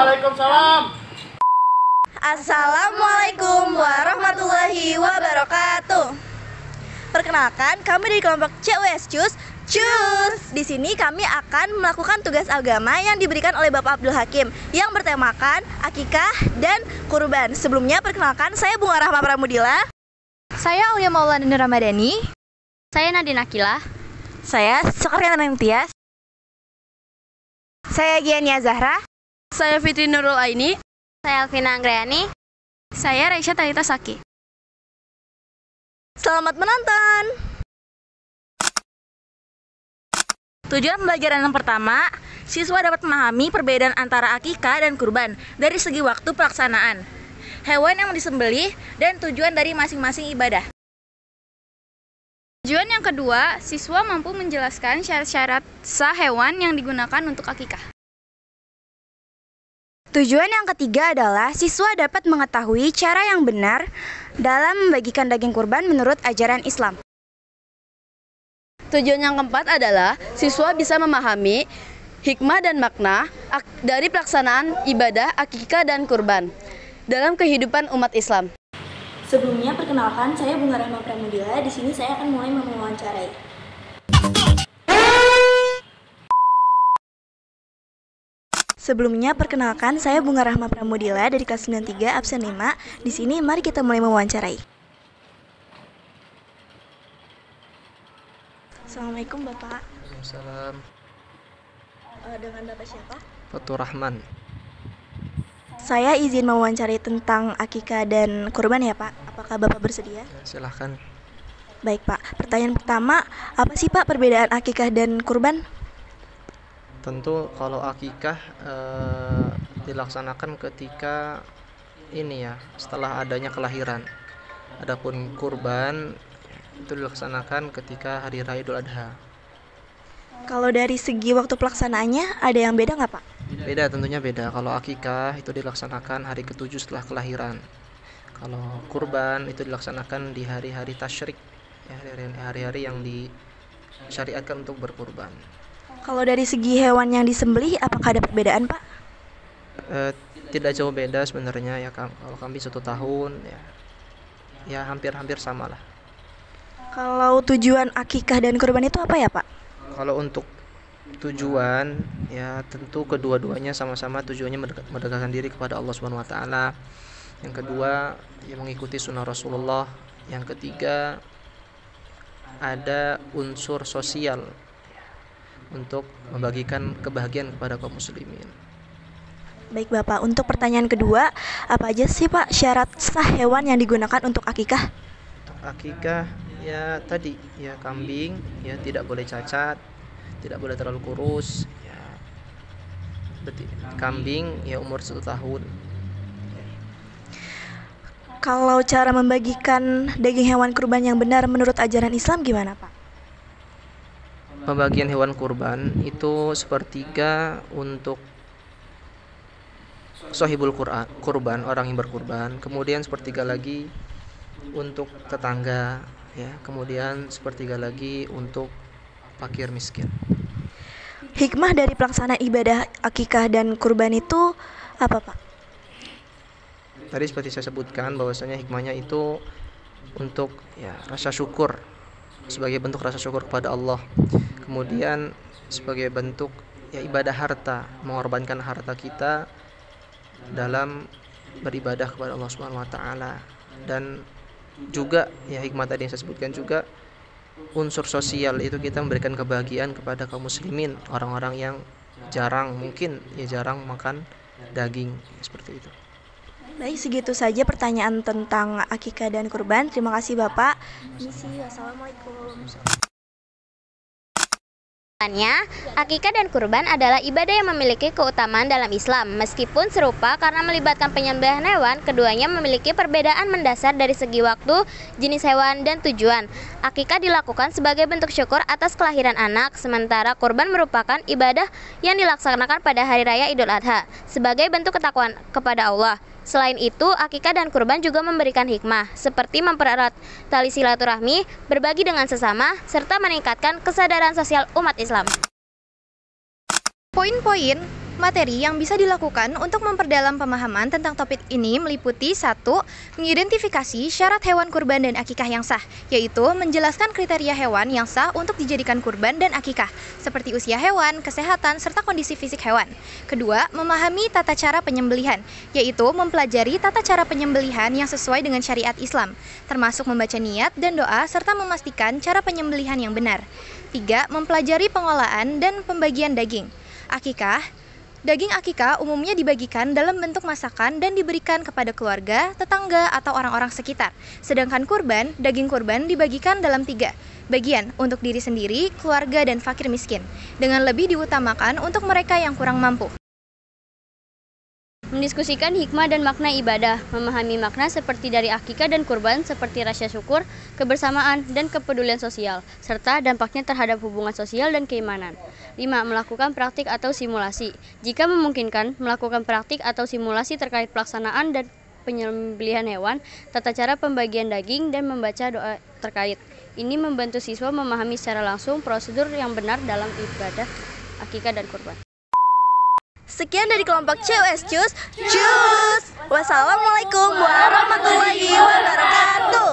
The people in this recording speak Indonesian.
Waalaikumsalam. Assalamualaikum warahmatullahi wabarakatuh. Perkenalkan, kami dari kelompok CUS Cus. Di sini kami akan melakukan tugas agama yang diberikan oleh Bapak Abdul Hakim yang bertemakan akikah dan kurban. Sebelumnya perkenalkan, saya Bunga Rahma Pramudila. Saya Aulia Maulana Ramadhani. Saya Nadine Akilah. Saya Sokaryan Imtiaz. Saya Giania Zahra. Saya Fitri Nurul Aini. Saya Alvina Anggrayani. Saya Raisya Talita Saki. Selamat menonton. Tujuan pembelajaran yang pertama, siswa dapat memahami perbedaan antara akikah dan kurban dari segi waktu pelaksanaan, hewan yang disembelih, dan tujuan dari masing-masing ibadah. Tujuan yang kedua, siswa mampu menjelaskan syarat-syarat sah hewan yang digunakan untuk akikah. Tujuan yang ketiga adalah siswa dapat mengetahui cara yang benar dalam membagikan daging kurban menurut ajaran Islam. Tujuan yang keempat adalah siswa bisa memahami hikmah dan makna dari pelaksanaan ibadah akikah dan kurban dalam kehidupan umat Islam. Sebelumnya perkenalkan, saya Bunga Rahma Pramudila. Di sini saya akan mulai mewawancarai. Sebelumnya perkenalkan, saya Bunga Rahma Pramudila dari kelas 93 absen 5. Di sini mari kita mulai mewawancarai. Assalamualaikum Bapak. Waalaikumsalam. Dengan Bapak siapa? Fatur Rahman. Saya izin mewawancarai tentang akikah dan kurban ya Pak. Apakah Bapak bersedia? Silahkan. Baik Pak. Pertanyaan pertama, apa sih Pak perbedaan akikah dan kurban? Tentu kalau akikah dilaksanakan ketika ini ya, setelah adanya kelahiran. Adapun kurban itu dilaksanakan ketika hari raya Idul Adha. Kalau dari segi waktu pelaksanaannya ada yang beda nggak Pak? Beda, tentunya beda. Kalau akikah itu dilaksanakan hari ke-7 setelah kelahiran. Kalau kurban itu dilaksanakan di hari-hari tasyrik, ya, hari-hari yang disyariatkan untuk berkurban. Kalau dari segi hewan yang disembelih, apakah ada perbedaan Pak? Tidak jauh beda sebenarnya ya. Kalau kambing 1 tahun ya hampir-hampir sama lah. Kalau tujuan akikah dan kurban itu apa ya Pak? Kalau untuk tujuan ya tentu kedua-duanya sama-sama tujuannya mendekatkan diri kepada Allah Subhanahu wa taala. Yang kedua ya mengikuti sunnah Rasulullah. Yang ketiga ada unsur sosial untuk membagikan kebahagiaan kepada kaum muslimin. Baik Bapak, untuk pertanyaan kedua, apa aja sih Pak syarat sah hewan yang digunakan untuk akikah? Untuk akikah ya tadi ya kambing ya tidak boleh cacat, tidak boleh terlalu kurus ya. Kambing ya umur 1 tahun. Kalau cara membagikan daging hewan kurban yang benar menurut ajaran Islam gimana Pak? Pembagian hewan kurban itu sepertiga untuk sahibul kurban, orang yang berkurban, kemudian sepertiga lagi untuk tetangga ya, kemudian sepertiga lagi untuk fakir miskin. Hikmah dari pelaksanaan ibadah akikah dan kurban itu apa Pak? Tadi seperti saya sebutkan bahwasanya hikmahnya itu untuk ya rasa syukur, sebagai bentuk rasa syukur kepada Allah. Kemudian sebagai bentuk ya ibadah harta, mengorbankan harta kita dalam beribadah kepada Allah Subhanahu wa taala. Dan juga ya hikmah tadi yang saya sebutkan juga unsur sosial, itu kita memberikan kebahagiaan kepada kaum muslimin, orang-orang yang jarang makan daging seperti itu. Baik, segitu saja pertanyaan tentang akikah dan kurban. Terima kasih Bapak. Misi, wassalamualaikum. Akikah dan kurban adalah ibadah yang memiliki keutamaan dalam Islam. Meskipun serupa karena melibatkan penyembelihan hewan, keduanya memiliki perbedaan mendasar dari segi waktu, jenis hewan, dan tujuan. Akikah dilakukan sebagai bentuk syukur atas kelahiran anak, sementara kurban merupakan ibadah yang dilaksanakan pada hari raya Idul Adha sebagai bentuk ketakwaan kepada Allah. Selain itu, akikah dan kurban juga memberikan hikmah, seperti mempererat tali silaturahmi, berbagi dengan sesama, serta meningkatkan kesadaran sosial umat Islam. Poin-poin Materi yang bisa dilakukan untuk memperdalam pemahaman tentang topik ini meliputi 1. Mengidentifikasi syarat hewan kurban dan akikah yang sah, yaitu menjelaskan kriteria hewan yang sah untuk dijadikan kurban dan akikah, seperti usia hewan, kesehatan, serta kondisi fisik hewan. 2. Memahami tata cara penyembelihan, yaitu mempelajari tata cara penyembelihan yang sesuai dengan syariat Islam, termasuk membaca niat dan doa serta memastikan cara penyembelihan yang benar. 3. Mempelajari pengolahan dan pembagian daging. Akikah. Daging akikah umumnya dibagikan dalam bentuk masakan dan diberikan kepada keluarga, tetangga, atau orang-orang sekitar. Sedangkan kurban, daging kurban dibagikan dalam 3 bagian, untuk diri sendiri, keluarga, dan fakir miskin, dengan lebih diutamakan untuk mereka yang kurang mampu. Mendiskusikan hikmah dan makna ibadah, memahami makna seperti dari akikah dan kurban seperti rasa syukur, kebersamaan, dan kepedulian sosial, serta dampaknya terhadap hubungan sosial dan keimanan. 5. Melakukan praktik atau simulasi. Jika memungkinkan, melakukan praktik atau simulasi terkait pelaksanaan dan penyembelihan hewan, tata cara pembagian daging, dan membaca doa terkait. Ini membantu siswa memahami secara langsung prosedur yang benar dalam ibadah akikah dan kurban. Sekian dari kelompok CUS Cus. Cus! Wassalamualaikum warahmatullahi wabarakatuh.